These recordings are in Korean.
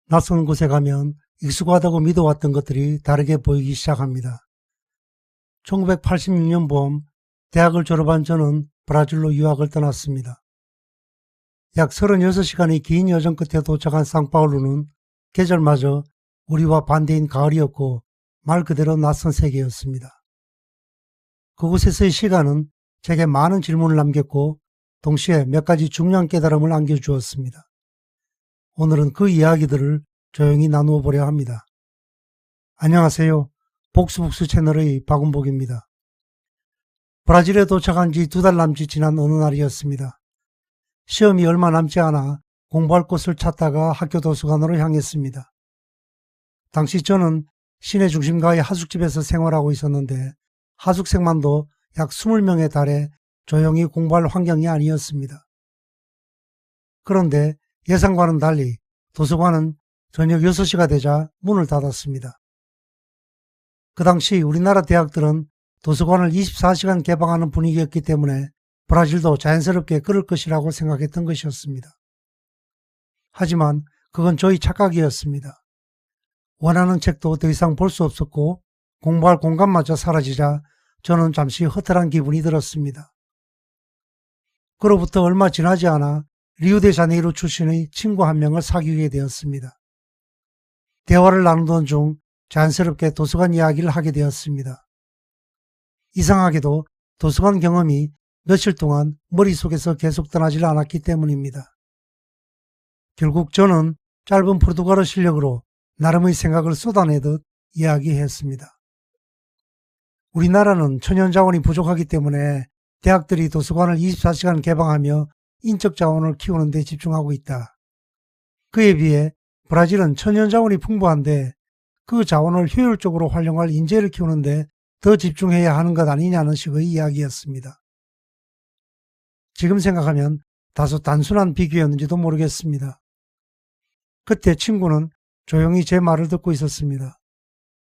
낯선 곳에 가면 익숙하다고 믿어왔던 것들이 다르게 보이기 시작합니다. 1986년 봄 대학을 졸업한 저는 브라질로 유학을 떠났습니다. 약 36시간의 긴 여정 끝에 도착한 상파울루는 계절마저 우리와 반대인 가을이었고 말 그대로 낯선 세계였습니다. 그곳에서의 시간은 제게 많은 질문을 남겼고 동시에 몇 가지 중요한 깨달음을 안겨주었습니다. 오늘은 그 이야기들을 조용히 나누어 보려 합니다. 안녕하세요. 복수복수 채널의 박은복입니다. 브라질에 도착한 지 2달 남짓 지난 어느 날이었습니다. 시험이 얼마 남지 않아 공부할 곳을 찾다가 학교 도서관으로 향했습니다. 당시 저는 시내 중심가의 하숙집에서 생활하고 있었는데 하숙생만도 약 20명에 달해 조용히 공부할 환경이 아니었습니다. 그런데 예상과는 달리 도서관은 저녁 6시가 되자 문을 닫았습니다. 그 당시 우리나라 대학들은 도서관을 24시간 개방하는 분위기였기 때문에 브라질도 자연스럽게 그럴 것이라고 생각했던 것이었습니다. 하지만 그건 저희 착각이었습니다. 원하는 책도 더 이상 볼 수 없었고 공부할 공간마저 사라지자 저는 잠시 허탈한 기분이 들었습니다. 그로부터 얼마 지나지 않아 리우데자네이루 출신의 친구 한 명을 사귀게 되었습니다. 대화를 나누던 중 자연스럽게 도서관 이야기를 하게 되었습니다. 이상하게도 도서관 경험이 며칠 동안 머릿속에서 계속 떠나질 않았기 때문입니다. 결국 저는 짧은 포르투갈어 실력으로 나름의 생각을 쏟아내듯 이야기했습니다. 우리나라는 천연자원이 부족하기 때문에 대학들이 도서관을 24시간 개방하며 인적 자원을 키우는 데 집중하고 있다. 그에 비해 브라질은 천연자원이 풍부한데 그 자원을 효율적으로 활용할 인재를 키우는데 더 집중해야 하는 것 아니냐는 식의 이야기였습니다. 지금 생각하면 다소 단순한 비교였는지도 모르겠습니다. 그때 친구는 조용히 제 말을 듣고 있었습니다.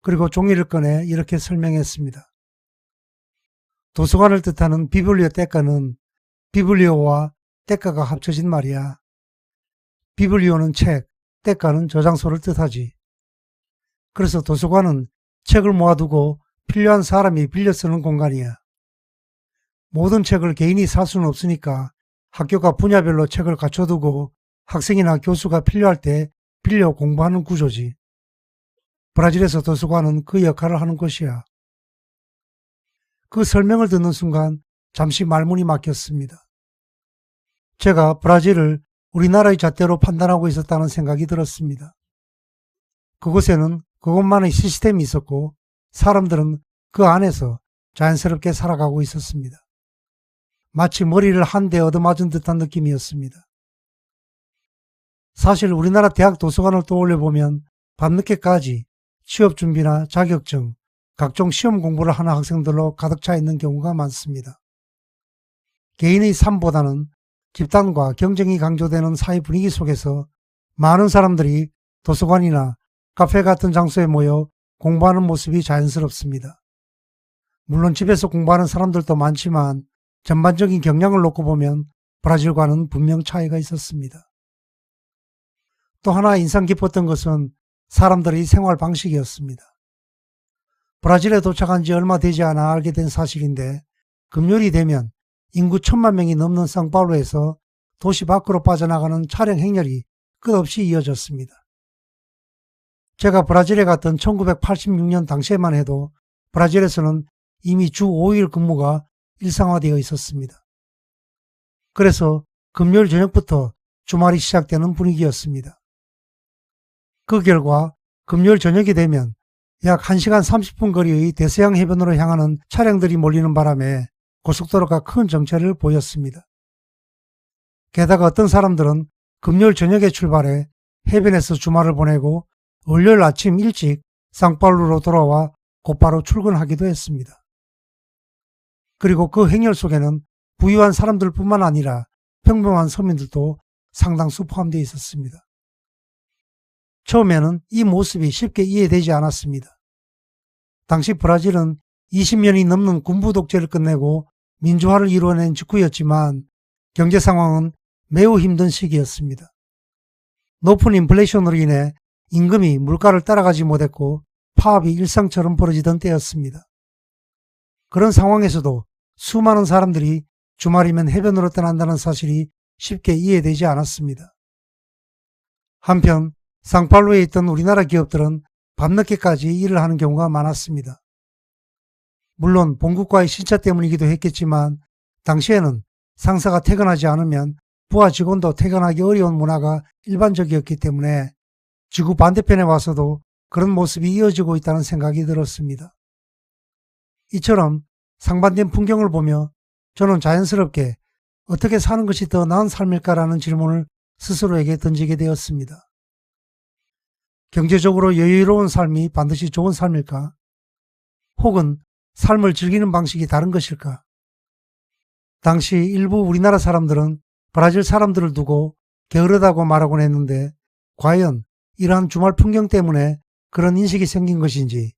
그리고 종이를 꺼내 이렇게 설명했습니다. 도서관을 뜻하는 비블리오 떼카는 비블리오와 떼카가 합쳐진 말이야. 비블리오는 책, 떼카는 저장소를 뜻하지. 그래서 도서관은 책을 모아두고 필요한 사람이 빌려 쓰는 공간이야. 모든 책을 개인이 살 수는 없으니까 학교가 분야별로 책을 갖춰두고 학생이나 교수가 필요할 때 빌려 공부하는 구조지. 브라질에서 도서관은 그 역할을 하는 곳이야. 그 설명을 듣는 순간 잠시 말문이 막혔습니다. 제가 브라질을 우리나라의 잣대로 판단하고 있었다는 생각이 들었습니다. 그곳에는 그것만의 시스템이 있었고 사람들은 그 안에서 자연스럽게 살아가고 있었습니다. 마치 머리를 한 대 얻어맞은 듯한 느낌이었습니다. 사실 우리나라 대학 도서관을 떠올려보면 밤늦게까지 취업 준비나 자격증, 각종 시험 공부를 하는 학생들로 가득 차 있는 경우가 많습니다. 개인의 삶보다는 집단과 경쟁이 강조되는 사회 분위기 속에서 많은 사람들이 도서관이나 카페 같은 장소에 모여 공부하는 모습이 자연스럽습니다. 물론 집에서 공부하는 사람들도 많지만 전반적인 경향을 놓고 보면 브라질과는 분명 차이가 있었습니다. 또 하나 인상 깊었던 것은 사람들의 생활 방식이었습니다. 브라질에 도착한 지 얼마 되지 않아 알게 된 사실인데 금요일이 되면 인구 1000만 명이 넘는 상파울루에서 도시 밖으로 빠져나가는 차량 행렬이 끝없이 이어졌습니다. 제가 브라질에 갔던 1986년 당시에만 해도 브라질에서는 이미 주 5일 근무가 일상화되어 있었습니다. 그래서 금요일 저녁부터 주말이 시작되는 분위기였습니다. 그 결과 금요일 저녁이 되면 약 1시간 30분 거리의 대서양 해변으로 향하는 차량들이 몰리는 바람에 고속도로가 큰 정체를 보였습니다. 게다가 어떤 사람들은 금요일 저녁에 출발해 해변에서 주말을 보내고 월요일 아침 일찍 상파울루로 돌아와 곧바로 출근하기도 했습니다. 그리고 그 행렬 속에는 부유한 사람들뿐만 아니라 평범한 서민들도 상당수 포함되어 있었습니다. 처음에는 이 모습이 쉽게 이해되지 않았습니다. 당시 브라질은 20년이 넘는 군부 독재를 끝내고 민주화를 이루어낸 직후였지만 경제 상황은 매우 힘든 시기였습니다. 높은 인플레이션으로 인해 임금이 물가를 따라가지 못했고 파업이 일상처럼 벌어지던 때였습니다. 그런 상황에서도 수많은 사람들이 주말이면 해변으로 떠난다는 사실이 쉽게 이해되지 않았습니다. 한편 상파울루에 있던 우리나라 기업들은 밤늦게까지 일을 하는 경우가 많았습니다. 물론 본국과의 신차 때문이기도 했겠지만 당시에는 상사가 퇴근하지 않으면 부하 직원도 퇴근하기 어려운 문화가 일반적이었기 때문에 지구 반대편에 와서도 그런 모습이 이어지고 있다는 생각이 들었습니다. 이처럼 상반된 풍경을 보며 저는 자연스럽게 어떻게 사는 것이 더 나은 삶일까라는 질문을 스스로에게 던지게 되었습니다. 경제적으로 여유로운 삶이 반드시 좋은 삶일까? 혹은 삶을 즐기는 방식이 다른 것일까? 당시 일부 우리나라 사람들은 브라질 사람들을 두고 게으르다고 말하곤 했는데 과연 이러한 주말 풍경 때문에 그런 인식이 생긴 것인지,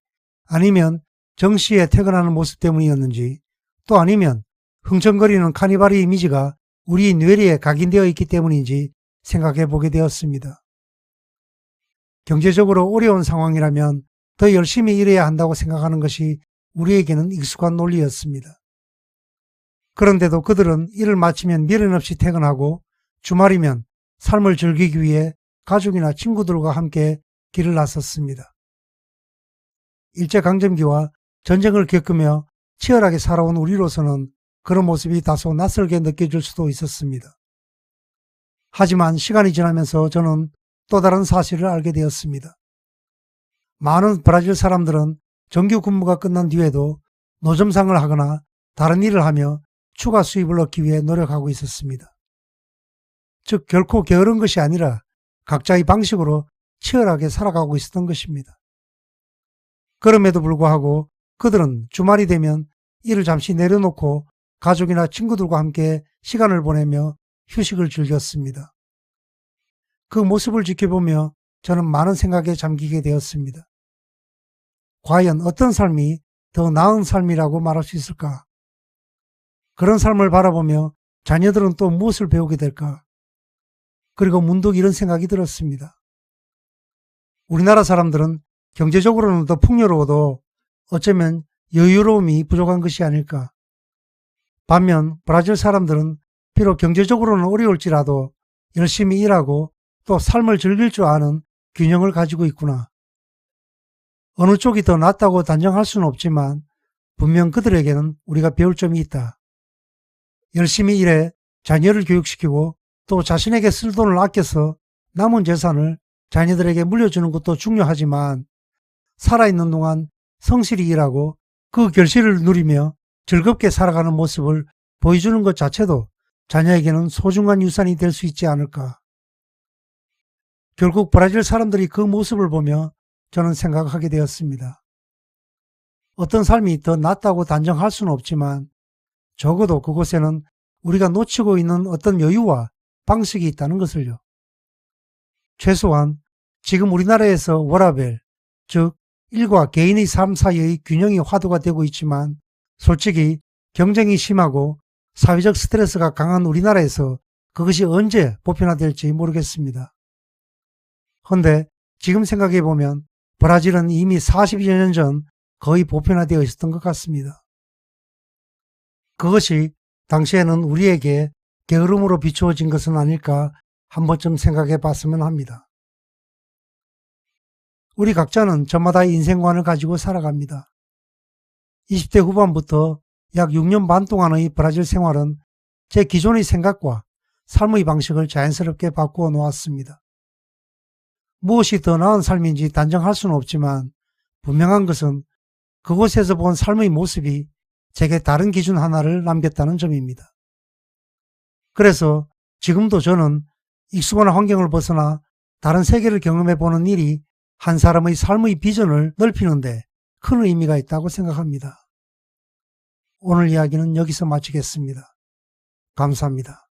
아니면 정시에 퇴근하는 모습 때문이었는지, 또 아니면 흥청거리는 카니발의 이미지가 우리 뇌리에 각인되어 있기 때문인지 생각해 보게 되었습니다. 경제적으로 어려운 상황이라면 더 열심히 일해야 한다고 생각하는 것이 우리에게는 익숙한 논리였습니다. 그런데도 그들은 일을 마치면 미련 없이 퇴근하고 주말이면 삶을 즐기기 위해 가족이나 친구들과 함께 길을 나섰습니다. 일제강점기와 전쟁을 겪으며 치열하게 살아온 우리로서는 그런 모습이 다소 낯설게 느껴질 수도 있었습니다. 하지만 시간이 지나면서 저는 또 다른 사실을 알게 되었습니다. 많은 브라질 사람들은 정규 근무가 끝난 뒤에도 노점상을 하거나 다른 일을 하며 추가 수입을 얻기 위해 노력하고 있었습니다. 즉 결코 게으른 것이 아니라 각자의 방식으로 치열하게 살아가고 있었던 것입니다. 그럼에도 불구하고 그들은 주말이 되면 일을 잠시 내려놓고 가족이나 친구들과 함께 시간을 보내며 휴식을 즐겼습니다. 그 모습을 지켜보며 저는 많은 생각에 잠기게 되었습니다. 과연 어떤 삶이 더 나은 삶이라고 말할 수 있을까? 그런 삶을 바라보며 자녀들은 또 무엇을 배우게 될까? 그리고 문득 이런 생각이 들었습니다. 우리나라 사람들은 경제적으로는 더 풍요로워도 어쩌면 여유로움이 부족한 것이 아닐까? 반면 브라질 사람들은 비록 경제적으로는 어려울지라도 열심히 일하고 또 삶을 즐길 줄 아는 균형을 가지고 있구나. 어느 쪽이 더 낫다고 단정할 수는 없지만 분명 그들에게는 우리가 배울 점이 있다. 열심히 일해 자녀를 교육시키고 또 자신에게 쓸 돈을 아껴서 남은 재산을 자녀들에게 물려주는 것도 중요하지만 살아있는 동안 성실히 일하고 그 결실을 누리며 즐겁게 살아가는 모습을 보여주는 것 자체도 자녀에게는 소중한 유산이 될 수 있지 않을까. 결국 브라질 사람들이 그 모습을 보며 저는 생각하게 되었습니다. 어떤 삶이 더 낫다고 단정할 수는 없지만 적어도 그곳에는 우리가 놓치고 있는 어떤 여유와 방식이 있다는 것을요. 최소한 지금 우리나라에서 워라밸, 즉 일과 개인의 삶 사이의 균형이 화두가 되고 있지만 솔직히 경쟁이 심하고 사회적 스트레스가 강한 우리나라에서 그것이 언제 보편화될지 모르겠습니다. 헌데 지금 생각해보면 브라질은 이미 40여 년 전 거의 보편화되어 있었던 것 같습니다. 그것이 당시에는 우리에게 게으름으로 비추어진 것은 아닐까 한 번쯤 생각해 봤으면 합니다. 우리 각자는 저마다의 인생관을 가지고 살아갑니다. 20대 후반부터 약 6년 반 동안의 브라질 생활은 제 기존의 생각과 삶의 방식을 자연스럽게 바꾸어 놓았습니다. 무엇이 더 나은 삶인지 단정할 수는 없지만 분명한 것은 그곳에서 본 삶의 모습이 제게 다른 기준 하나를 남겼다는 점입니다. 그래서 지금도 저는 익숙한 환경을 벗어나 다른 세계를 경험해보는 일이 한 사람의 삶의 비전을 넓히는데 큰 의미가 있다고 생각합니다. 오늘 이야기는 여기서 마치겠습니다. 감사합니다.